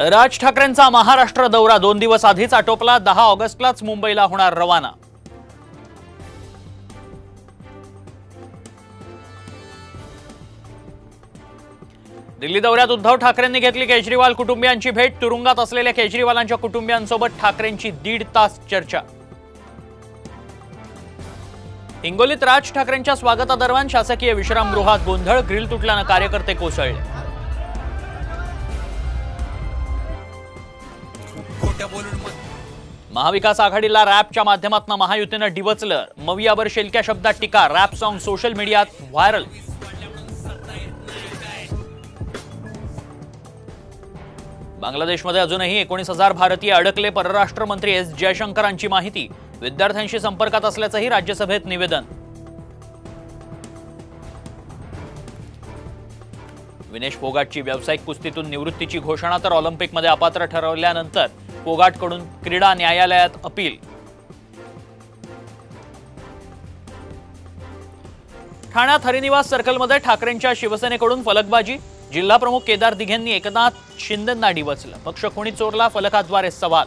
राज ठाकरेंचा महाराष्ट्र दौरा 2 दिवस आधीच आटोपला। 10 ऑगस्टलाच मुंबईला होणार रवाना। दिल्ली दौऱ्यात उद्धव ठाकरेंनी घेतली केजरीवाल कुटुंबियांची भेट। तुरुंगात असलेल्या केजरीवालांच्या कुटुंबियांसोबत ठाकरेंची 1.5 तास चर्चा। हिंगोलीत राज ठाकरेंच्या स्वागतादरम्यान शासकीय विश्रामगृहात गोंधळ। ग्रिल तुटल्याने कार्यकर्ते कोसळले। महाविकास आघाडीला रॅपच्या माध्यमातून महायुतीने डिवचलं। मवियावर शेलक्या शब्दात टीका। रॅप सॉंग सोशल मीडियात व्हायरल। बांगलादेशमध्ये अजूनही 19,000 भारतीय अडकले। परराष्ट्र मंत्री एस जयशंकरांची माहिती। विद्यार्थ्यांशी संपर्कात असल्याचंही राज्यसभेत निवेदन। विनेश फोगाटची व्यावसायिक कुस्तीतून निवृत्तीची घोषणा। तर ऑलिम्पिकमध्ये अपात्र ठरवल्यानंतर फोगाटकडून क्रीडा न्यायालयात अपील। ठाण्यात हरिनिवास सर्कलमध्ये ठाकरेंच्या शिवसेनेकडून फलकबाजी। जिल्हा प्रमुख केदार दिघेंनी एकनाथ शिंदेंना डिवचलं। पक्ष कोणी चोरला, फलकाद्वारे सवाल।